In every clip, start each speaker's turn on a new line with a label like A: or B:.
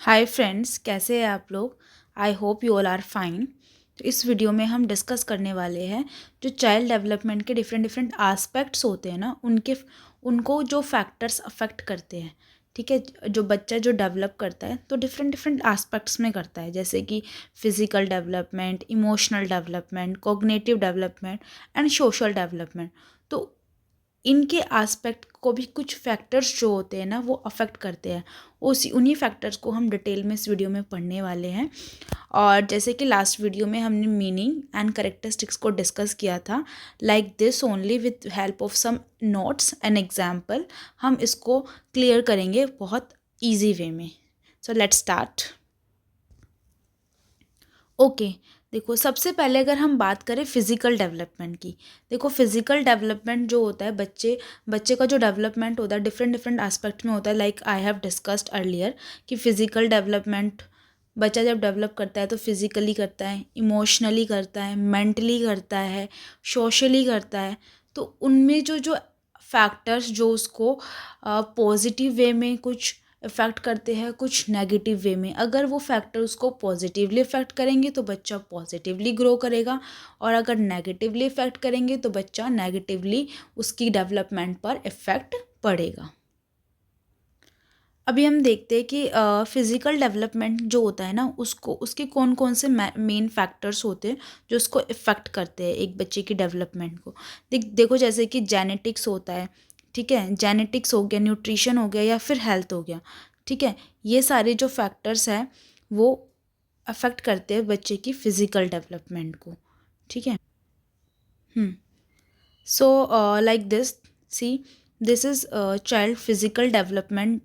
A: Hi friends, कैसे हैं आप लोग। I hope you all are fine. तो इस वीडियो में हम डिस्कस करने वाले हैं जो चाइल्ड डेवलपमेंट के डिफरेंट डिफरेंट आस्पेक्ट्स होते हैं ना, उनको जो फैक्टर्स अफेक्ट करते हैं। ठीक है, जो बच्चा जो डेवलप करता है तो डिफरेंट डिफरेंट आस्पेक्ट्स में करता है, जैसे कि physical development, emotional development, cognitive development and social development. तो इनके एस्पेक्ट को भी कुछ फैक्टर्स जो होते हैं ना वो अफेक्ट करते हैं। उसी उन्हीं फैक्टर्स को हम डिटेल में इस वीडियो में पढ़ने वाले हैं। और जैसे कि लास्ट वीडियो में हमने मीनिंग एंड करेक्टरिस्टिक्स को डिस्कस किया था, like this only with help of some notes and example हम इसको क्लियर करेंगे बहुत ईजी वे में। So let's start. ओके, देखो सबसे पहले अगर हम बात करें फिज़िकल डेवलपमेंट की। देखो फिज़िकल डेवलपमेंट जो होता है, बच्चे बच्चे का जो डेवलपमेंट होता है डिफरेंट डिफरेंट एस्पेक्ट में होता है। Like I have discussed earlier कि फ़िज़िकल डेवलपमेंट बच्चा जब डेवलप करता है तो फिज़िकली करता है, इमोशनली करता है, मेंटली करता है, सोशली करता है। तो उनमें जो जो फैक्टर्स जो उसको पॉजिटिव वे में कुछ इफ़ेक्ट करते हैं, कुछ नेगेटिव वे में। अगर वो फैक्टर उसको पॉजिटिवली इफ़ेक्ट करेंगे तो बच्चा पॉजिटिवली ग्रो करेगा, और अगर नेगेटिवली इफ़ेक्ट करेंगे तो बच्चा नेगेटिवली उसकी डेवलपमेंट पर इफ़ेक्ट पड़ेगा। अभी हम देखते हैं कि फिज़िकल डेवलपमेंट जो होता है ना, उसको उसके कौन कौन से मेन फैक्टर्स होते हैं जो उसको इफ़ेक्ट करते हैं एक बच्चे की डेवलपमेंट को। देखो जैसे कि जेनेटिक्स होता है। ठीक है, जेनेटिक्स हो गया, न्यूट्रिशन हो गया, या फिर हेल्थ हो गया। ठीक है, ये सारे जो फैक्टर्स हैं वो अफेक्ट करते हैं बच्चे की फ़िज़िकल डेवलपमेंट को। ठीक है। सो like this, C this is child physical development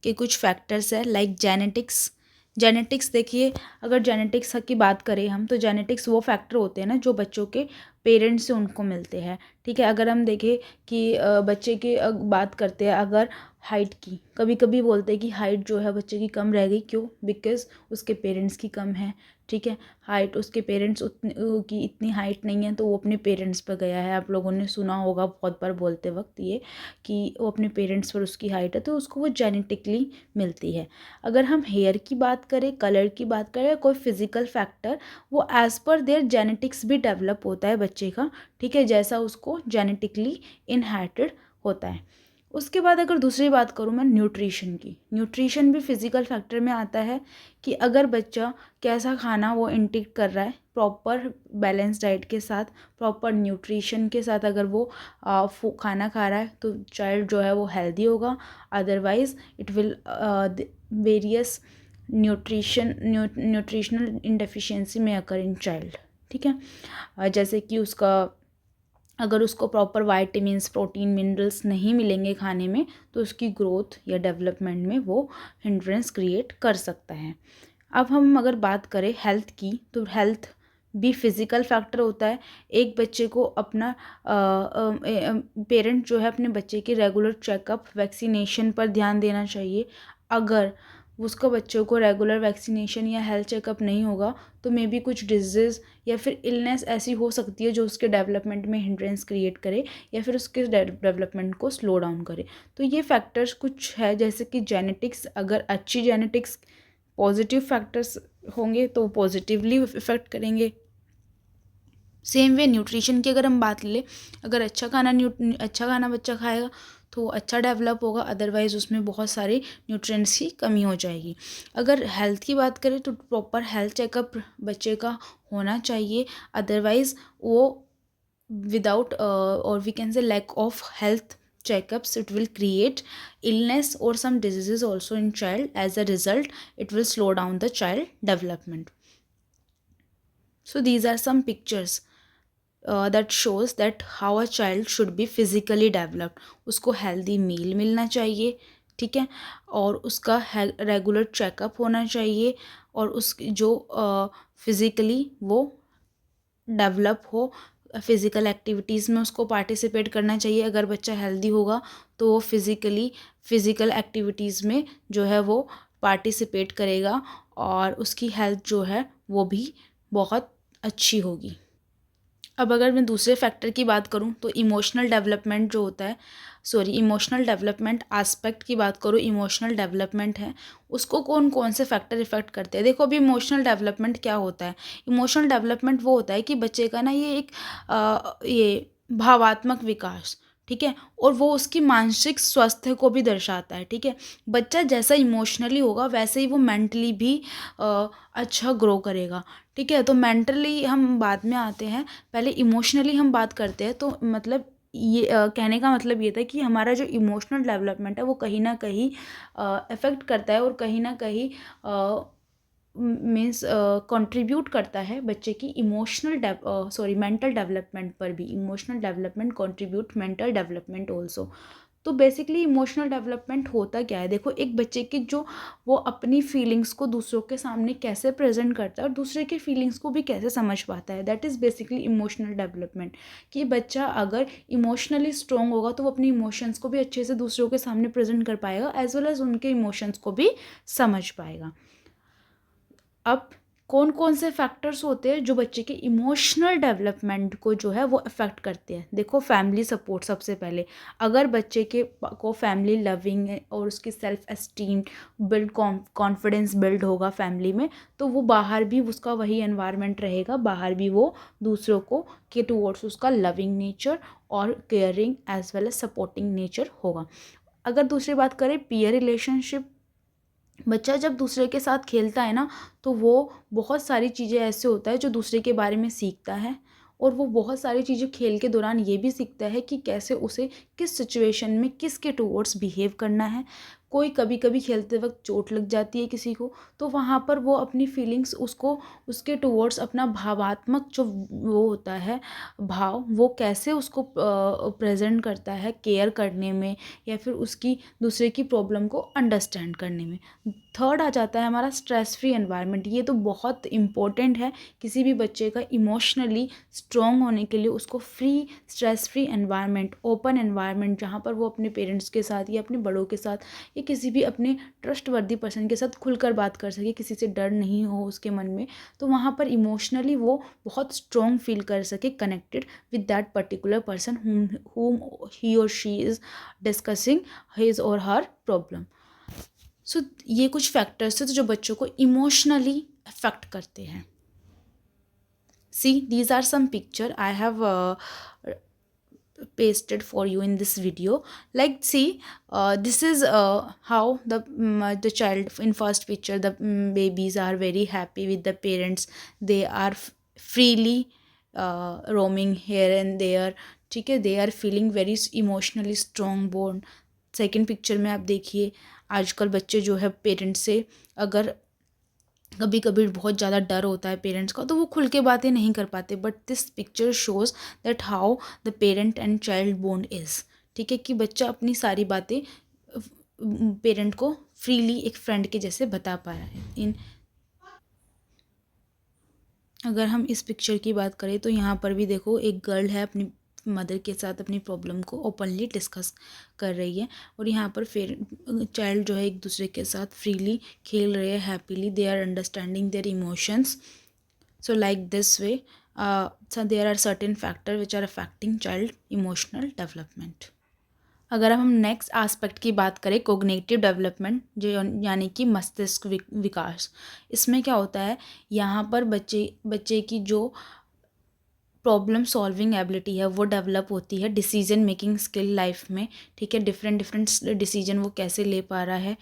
A: के कुछ फैक्टर्स है, लाइक जेनेटिक्स। जेनेटिक्स देखिए, अगर जेनेटिक्स की बात करें हम, तो जेनेटिक्स वो फैक्टर होते हैं ना जो बच्चों के पेरेंट्स से उनको मिलते हैं। ठीक है, अगर हम देखें कि बच्चे की बात करते हैं अगर हाइट की, कभी कभी बोलते हैं कि हाइट जो है बच्चे की कम रह गई, क्यों? बिकॉज उसके पेरेंट्स की कम है। ठीक है, हाइट उसके पेरेंट्स उतनी की इतनी हाइट नहीं है तो वो अपने पेरेंट्स पर गया है। आप लोगों ने सुना होगा बहुत बार बोलते वक्त ये, कि वो अपने पेरेंट्स पर उसकी हाइट है तो उसको वो जेनेटिकली मिलती है। अगर हम हेयर की बात करें, कलर की बात करें, कोई फिजिकल फैक्टर, वो एज़ पर देयर जेनेटिक्स भी डेवलप होता है बच्चे का। ठीक है, जैसा उसको जेनेटिकली इनहेरिटेड होता है। उसके बाद अगर दूसरी बात करूँ मैं न्यूट्रिशन की, न्यूट्रिशन भी फिजिकल फैक्टर में आता है कि अगर बच्चा कैसा खाना वो इनटेक कर रहा है, प्रॉपर बैलेंस डाइट के साथ, प्रॉपर न्यूट्रिशन के साथ अगर वो खाना खा रहा है तो चाइल्ड जो है वो हेल्दी होगा। Otherwise it will various nutritional in deficiency में अकर इन चाइल्ड। ठीक है, जैसे कि उसका अगर उसको प्रॉपर वाइटामिन्स, प्रोटीन, मिनरल्स नहीं मिलेंगे खाने में तो उसकी ग्रोथ या डेवलपमेंट में वो हिंड्रेंस क्रिएट कर सकता है। अब हम अगर बात करें हेल्थ की, तो हेल्थ भी फिज़िकल फैक्टर होता है। एक बच्चे को अपना पेरेंट जो है अपने बच्चे के रेगुलर चेकअप, वैक्सीनेशन पर ध्यान देना चाहिए। अगर उसको बच्चों को रेगुलर वैक्सीनेशन या हेल्थ चेकअप नहीं होगा तो मे बी कुछ डिजीज़ या फिर इलनेस ऐसी हो सकती है जो उसके डेवलपमेंट में हिंड्रेंस क्रिएट करे या फिर उसके डेवलपमेंट को स्लो डाउन करे। तो ये फैक्टर्स कुछ है, जैसे कि जेनेटिक्स, अगर अच्छी जेनेटिक्स, पॉजिटिव फैक्टर्स होंगे तो पॉजिटिवली इफ़ेक्ट करेंगे। सेम वे न्यूट्रिशन की अगर हम बात लें, अगर अच्छा खाना बच्चा खाएगा तो वो अच्छा डेवलप होगा, अदरवाइज़ उसमें बहुत सारे न्यूट्रिएंट्स की कमी हो जाएगी। अगर हेल्थ की बात करें तो प्रॉपर हेल्थ चेकअप बच्चे का होना चाहिए, अदरवाइज़ वो विदाउट और we can say lack of health checkups, it will create illness or some diseases also in child. As a result, it will slow down the child development. So these are some pictures that shows that how a child should be physically developed. उसको healthy meal मिलना चाहिए। ठीक है, और उसका regular checkup होना चाहिए, और उस जो फिज़िकली वो डेवलप हो, फिज़िकल एक्टिविटीज़ में उसको पार्टिसिपेट करना चाहिए। अगर बच्चा हेल्दी होगा तो वो फ़िज़िकल एक्टिविटीज़ में जो है वो पार्टिसिपेट करेगा और उसकी हेल्थ जो है वो भी बहुत अच्छी होगी। अब अगर मैं दूसरे फैक्टर की बात करूं तो इमोशनल डेवलपमेंट जो होता है, इमोशनल डेवलपमेंट एस्पेक्ट की बात करूं, इमोशनल डेवलपमेंट है, उसको कौन कौन से फैक्टर इफेक्ट करते हैं। देखो अभी इमोशनल डेवलपमेंट क्या होता है। इमोशनल डेवलपमेंट वो होता है कि बच्चे का ना ये एक ये भावात्मक विकास, ठीक है, और वो उसकी मानसिक स्वास्थ्य को भी दर्शाता है, ठीक है। बच्चा जैसा इमोशनली होगा वैसे ही वो मेंटली भी अच्छा ग्रो करेगा, ठीक है। तो मेंटली हम बाद में आते हैं, पहले इमोशनली हम बात करते हैं। तो मतलब ये कहने का मतलब ये था कि हमारा जो इमोशनल डेवलपमेंट है वो कहीं ना कहीं अफेक्ट करता है और कहीं ना कहीं मीन्स कंट्रीब्यूट करता है बच्चे की मेंटल डेवलपमेंट पर भी। Emotional development contribute mental development also. तो बेसिकली इमोशनल डेवलपमेंट होता क्या है, देखो एक बच्चे की जो वो अपनी फीलिंग्स को दूसरों के सामने कैसे प्रेजेंट करता है और दूसरे के फीलिंग्स को भी कैसे समझ पाता है, that is basically emotional development. कि बच्चा अगर इमोशनली स्ट्रॉन्ग होगा तो वो अपनी इमोशंस को भी अच्छे से दूसरों के सामने प्रेजेंट कर पाएगा, एज वेल एज उनके इमोशंस को भी समझ पाएगा। अब कौन कौन से फैक्टर्स होते हैं जो बच्चे के इमोशनल डेवलपमेंट को जो है वो अफेक्ट करते हैं। देखो फैमिली सपोर्ट सबसे पहले। अगर बच्चे के को फैमिली लविंग है और उसकी self esteem build, confidence build होगा फैमिली में, तो वो बाहर भी उसका वही एनवायरनमेंट रहेगा, बाहर भी वो दूसरों को के टुवर्ड्स उसका लविंग नेचर और caring as well as supporting nature होगा। अगर दूसरी बात करें पीयर रिलेशनशिप, बच्चा जब दूसरे के साथ खेलता है ना तो वो बहुत सारी चीज़ें ऐसे होता है जो दूसरे के बारे में सीखता है, और वो बहुत सारी चीज़ें खेल के दौरान ये भी सीखता है कि कैसे उसे किस सिचुएशन में किसके टुवर्ड्स बिहेव करना है। कोई कभी कभी खेलते वक्त चोट लग जाती है किसी को, तो वहाँ पर वो अपनी फीलिंग्स उसको उसके टुवर्ड्स अपना भावात्मक जो वो होता है भाव, वो कैसे उसको प्रेजेंट करता है केयर करने में या फिर उसकी दूसरे की प्रॉब्लम को अंडरस्टैंड करने में। थर्ड आ जाता है हमारा स्ट्रेस फ्री एनवायरनमेंट। ये तो बहुत इम्पोर्टेंट है किसी भी बच्चे का इमोशनली स्ट्रॉन्ग होने के लिए। उसको free stress free environment, open environment, जहाँ पर वो अपने पेरेंट्स के साथ या अपने बड़ों के साथ या किसी भी अपने ट्रस्टवर्दी पर्सन के साथ खुलकर बात कर सके, किसी से डर नहीं हो उसके मन में, तो वहाँ पर इमोशनली वो बहुत स्ट्रॉन्ग फील कर सके connected with that particular person whom he or she is discussing his or her problem। सो ये कुछ फैक्टर्स हैं जो बच्चों को इमोशनली अफेक्ट करते हैं। See these are some picture I have pasted for you in this video. Like see, this is how the child in first picture, the babies are very happy with the parents. They are freely roaming here and there, ठीक है। They are feeling very emotionally strong bond. Second picture में आप देखिए आजकल बच्चे जो है parents से अगर कभी कभी बहुत ज़्यादा डर होता है पेरेंट्स का तो वो खुल के बातें नहीं कर पाते, but this picture shows that how the parent and child bond is, ठीक है। कि बच्चा अपनी सारी बातें पेरेंट को फ्रीली एक फ्रेंड के जैसे बता पा रहा है। अगर हम इस पिक्चर की बात करें तो यहाँ पर भी देखो एक गर्ल है अपनी मदर के साथ अपनी प्रॉब्लम को ओपनली डिस्कस कर रही है, और यहाँ पर फिर चाइल्ड जो है एक दूसरे के साथ फ्रीली खेल रहे हैं happily, they are understanding their emotions. So like this way there are certain factor which are affecting child emotional development. अगर हम नेक्स्ट एस्पेक्ट की बात करें कोग्निटिव डेवलपमेंट, जो यानी कि मस्तिष्क विकास, इसमें क्या होता है, यहाँ पर बच्चे की जो प्रॉब्लम सॉल्विंग एबिलिटी है वो डेवलप होती है, डिसीजन मेकिंग स्किल लाइफ में, ठीक है। डिफरेंट डिफरेंट डिसीजन वो कैसे ले पा रहा है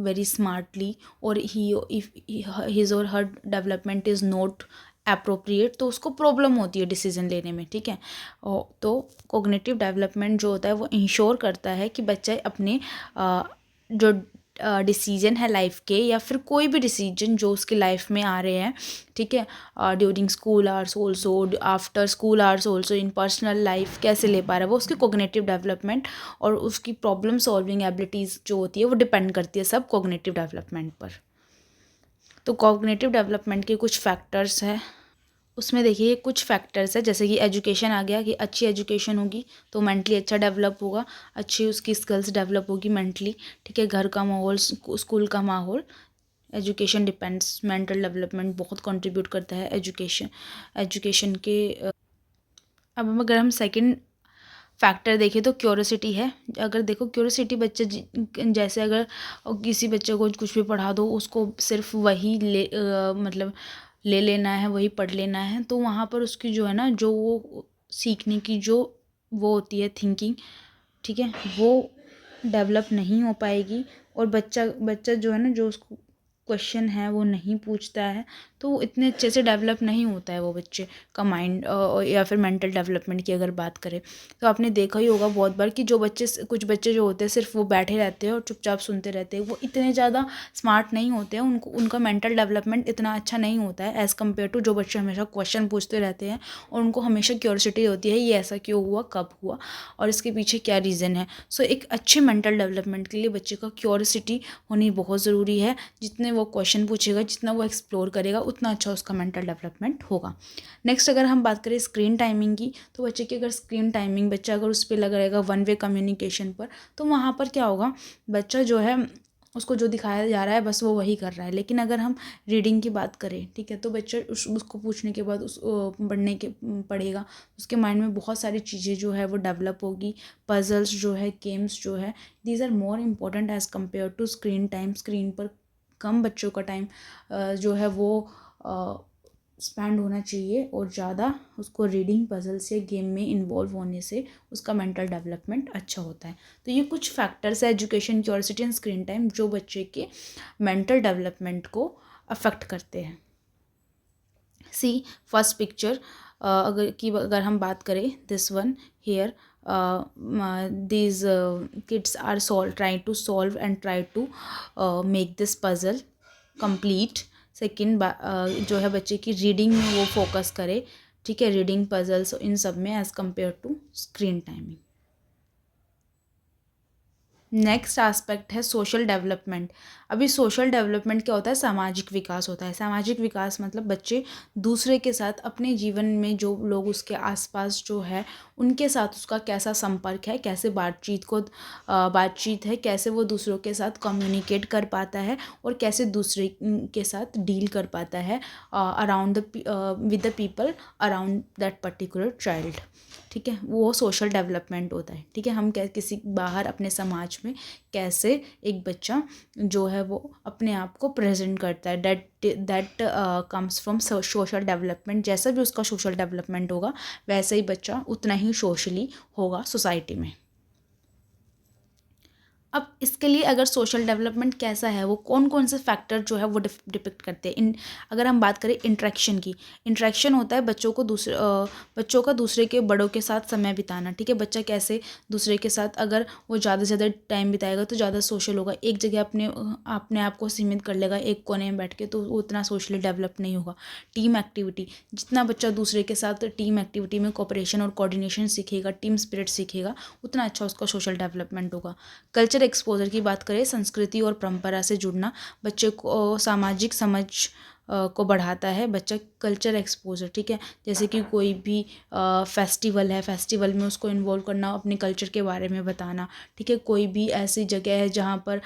A: वेरी स्मार्टली, और हिज और हर डेवलपमेंट इज़ नॉट अप्रोप्रिएट, तो उसको प्रॉब्लम होती है डिसीजन लेने में, ठीक है। तो कोग्निटिव डेवलपमेंट जो होता है वो इंश्योर करता है कि बच्चा अपने जो डिसीजन है लाइफ के या फिर कोई भी डिसीजन जो उसकी लाइफ में आ रहे हैं, ठीक है, during school hours also, after school hours also, in personal life कैसे ले पा रहा है वो, उसकी कोग्निटिव डेवलपमेंट और उसकी प्रॉब्लम सॉल्विंग एबिलिटीज़ जो होती है वो डिपेंड करती है सब कोग्निटिव डेवलपमेंट पर। तो कोग्निटिव डेवलपमेंट के कुछ फैक्टर्स हैं, उसमें देखिए कुछ फैक्टर्स है, जैसे कि एजुकेशन आ गया, कि अच्छी एजुकेशन होगी तो मेंटली अच्छा डेवलप होगा, अच्छी उसकी स्किल्स डेवलप होगी मेंटली, ठीक है। घर का माहौल, स्कूल का माहौल, एजुकेशन डिपेंड्स, मेंटल डेवलपमेंट बहुत कंट्रीब्यूट करता है एजुकेशन के अब अगर हम सेकंड फैक्टर देखें तो क्यूरोसिटी है। अगर देखो क्यूरोसिटी बच्चे जैसे अगर किसी बच्चे को कुछ भी पढ़ा दो, उसको सिर्फ वही मतलब ले लेना है, वही पढ़ लेना है, तो वहाँ पर उसकी जो है ना, जो वो सीखने की जो वो होती है थिंकिंग, ठीक है, वो डेवलप नहीं हो पाएगी। और बच्चा बच्चा जो है ना, जो उसको क्वेश्चन है वो नहीं पूछता है, तो वो इतने अच्छे से डेवलप नहीं होता है वो बच्चे का माइंड। या फिर मेंटल डेवलपमेंट की अगर बात करें तो आपने देखा ही होगा बहुत बार कि जो बच्चे, कुछ बच्चे जो होते हैं सिर्फ वो बैठे रहते हैं और चुपचाप सुनते रहते हैं, वो इतने ज़्यादा स्मार्ट नहीं होते हैं, उनको उनका मेंटल डेवलपमेंट इतना अच्छा नहीं होता है एज़ कम्पेयर टू जो बच्चे हमेशा क्वेश्चन पूछते रहते हैं और उनको हमेशा क्यूरियोसिटी होती है, ये ऐसा क्यों हुआ, कब हुआ और इसके पीछे क्या रीज़न है। सो एक अच्छे मेंटल डेवलपमेंट के लिए बच्चे का क्यूरियोसिटी होनी बहुत ज़रूरी है। जितने वो क्वेश्चन पूछेगा, जितना वो एक्सप्लोर करेगा, उतना अच्छा उसका मेंटल डेवलपमेंट होगा। नेक्स्ट अगर हम बात करें स्क्रीन टाइमिंग की, तो बच्चे की अगर स्क्रीन टाइमिंग, बच्चा अगर उस पर लगा रहेगा वन वे कम्युनिकेशन पर, तो वहाँ पर क्या होगा, बच्चा जो है उसको जो दिखाया जा रहा है बस वो वही कर रहा है। लेकिन अगर हम रीडिंग की बात करें, ठीक है, तो बच्चा उसको पूछने के बाद उस पढ़ने के पढ़ेगा, उसके माइंड में बहुत सारी चीज़ें जो है वो डेवलप होगी। पजल्स जो है, गेम्स जो है, these are more important as compared to screen time. Screen पर कम बच्चों का टाइम जो है वो स्पेंड होना चाहिए और ज़्यादा उसको रीडिंग, पजल्स या गेम में इन्वॉल्व होने से उसका मेंटल डेवलपमेंट अच्छा होता है। तो ये कुछ फैक्टर्स है, education, curiosity and screen time, जो बच्चे के मेंटल डेवलपमेंट को अफेक्ट करते हैं। सी फर्स्ट पिक्चर, अगर हम बात करें, this one here, these kids are trying to solve and try to make this puzzle complete. Second जो है बच्चे की रीडिंग में वो फोकस करे, ठीक है, रीडिंग, पजल्स, इन सब में as compared to screen timing. Next aspect है सोशल डेवलपमेंट। अभी सोशल डेवलपमेंट क्या होता है, सामाजिक विकास होता है। सामाजिक विकास मतलब बच्चे दूसरे के साथ, अपने जीवन में जो लोग उसके आसपास जो है उनके साथ उसका कैसा संपर्क है, कैसे बातचीत है, कैसे वो दूसरों के साथ कम्युनिकेट कर पाता है और कैसे दूसरे के साथ डील कर पाता है around with the people around that particular child, ठीक है, वो सोशल डेवलपमेंट होता है। ठीक है, हम किसी बाहर अपने समाज में कैसे एक बच्चा जो है वो अपने आप को प्रेजेंट करता है, that comes from social development. जैसा भी उसका सोशल डेवलपमेंट होगा वैसे ही बच्चा उतना ही सोशली होगा सोसाइटी में। अब इसके लिए अगर सोशल डेवलपमेंट कैसा है, वो कौन कौन से फैक्टर जो है वो डिपिक्ट करते हैं। अगर हम बात करें इंटरेक्शन की, इंटरेक्शन होता है बच्चों का दूसरे के बड़ों के साथ समय बिताना। ठीक है, बच्चा कैसे दूसरे के साथ, अगर वो ज़्यादा से ज़्यादा टाइम बिताएगा तो ज़्यादा सोशल होगा। एक जगह अपने आप को सीमित कर लेगा एक कोने में बैठ के, तो वो उतना सोशली डेवलप नहीं होगा। टीम एक्टिविटी, जितना बच्चा दूसरे के साथ टीम एक्टिविटी में कोऑपरेशन और कोऑर्डिनेशन सीखेगा, टीम स्पिरिट सीखेगा, उतना अच्छा उसका सोशल डेवलपमेंट होगा। कल्चर एक्सपोजर की बात करें, संस्कृति और परंपरा से जुड़ना बच्चे को सामाजिक समझ को बढ़ाता है। बच्चा कल्चर एक्सपोजर, ठीक है, जैसे कि कोई भी फेस्टिवल है, फेस्टिवल में उसको इन्वॉल्व करना, अपने कल्चर के बारे में बताना। ठीक है, कोई भी ऐसी जगह है जहाँ पर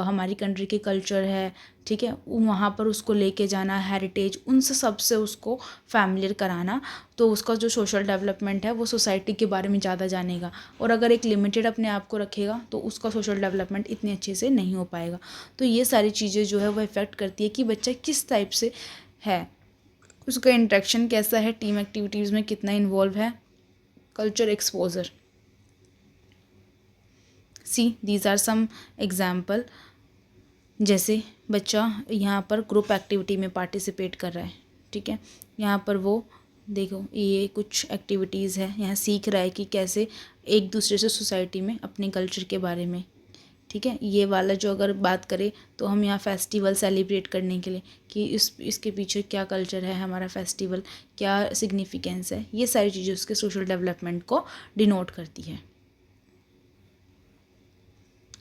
A: हमारी कंट्री के कल्चर है, ठीक है, वहाँ पर उसको लेके जाना, हेरिटेज, उन सब से उसको फैमिलियर कराना, तो उसका जो सोशल डेवलपमेंट है वो सोसाइटी के बारे में ज़्यादा जानेगा। और अगर एक लिमिटेड अपने आप को रखेगा तो उसका सोशल डेवलपमेंट इतने अच्छे से नहीं हो पाएगा। तो ये सारी चीज़ें जो है वो इफ़ेक्ट करती है कि बच्चा किस टाइप से है, उसका इंटरेक्शन कैसा है, टीम एक्टिविटीज़ में कितना इन्वॉल्व है, culture exposure. See these are some example. जैसे बच्चा यहाँ पर ग्रुप एक्टिविटी में पार्टिसिपेट कर रहा है, ठीक है, यहाँ पर वो देखो ये कुछ एक्टिविटीज़ है, यहाँ सीख रहा है कि कैसे एक दूसरे से सोसाइटी में अपने कल्चर के बारे में। ठीक है, ये वाला जो अगर बात करें तो हम यहाँ फेस्टिवल सेलिब्रेट करने के लिए कि इसके पीछे क्या कल्चर है, हमारा फेस्टिवल क्या सिग्निफिकेंस है, ये सारी चीज़ें उसके सोशल डेवलपमेंट को डिनोट करती है।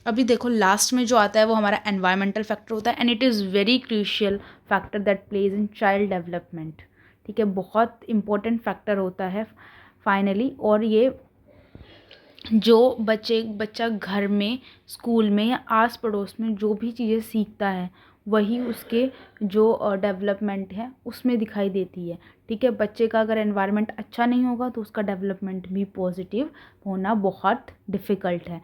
A: अभी देखो लास्ट में जो आता है वो हमारा एनवायरमेंटल फैक्टर होता है, and it is very crucial factor that plays in child development. ठीक है, बहुत इंपॉर्टेंट फैक्टर होता है फाइनली। और ये जो बच्चा घर में, स्कूल में या आस पड़ोस में जो भी चीज़ें सीखता है वही उसके जो डेवलपमेंट है उसमें दिखाई देती है। ठीक है, बच्चे का अगर एनवायरनमेंट अच्छा नहीं होगा तो उसका डेवलपमेंट भी पॉजिटिव होना बहुत डिफ़िकल्ट है।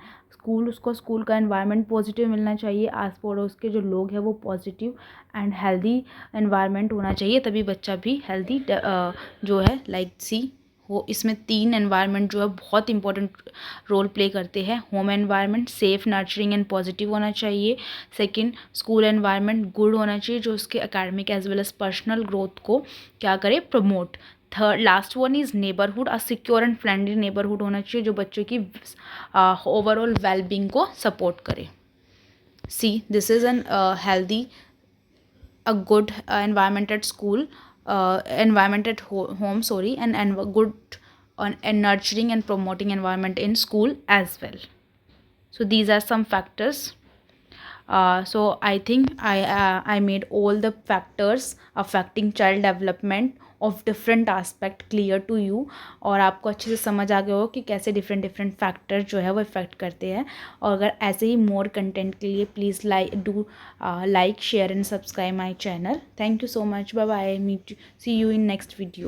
A: उसको स्कूल का एनवायरनमेंट पॉजिटिव मिलना चाहिए, आस पड़ोस के जो लोग हैं वो पॉजिटिव एंड हेल्दी एनवायरनमेंट होना चाहिए, तभी बच्चा भी हेल्दी जो है लाइक सी वो। इसमें 3 एनवायरनमेंट जो है बहुत इंपॉर्टेंट रोल प्ले करते हैं। Home environment safe, nurturing and positive होना चाहिए। सेकंड, स्कूल एनवायरनमेंट गुड होना चाहिए, जो उसके academic as well as personal growth को क्या करे, promote. Third, last one is neighbourhood, a secure and friendly neighbourhood होना चाहिए, जो बच्चों की ओवरऑल वेलबींग को सपोर्ट करे। See, this is an healthy a good environment at school, environment at home, sorry, and good and nurturing and promoting environment in school as well. So these are some factors. So I think I made all the factors affecting child development of different aspect clear to you, और आपको अच्छे से समझ आ गया हो कि कैसे different different factor जो है वो इफेक्ट करते हैं। और अगर ऐसे ही मोर कंटेंट के लिए please like share and subscribe my channel. Thank you so much, bye bye, meet see you in next video.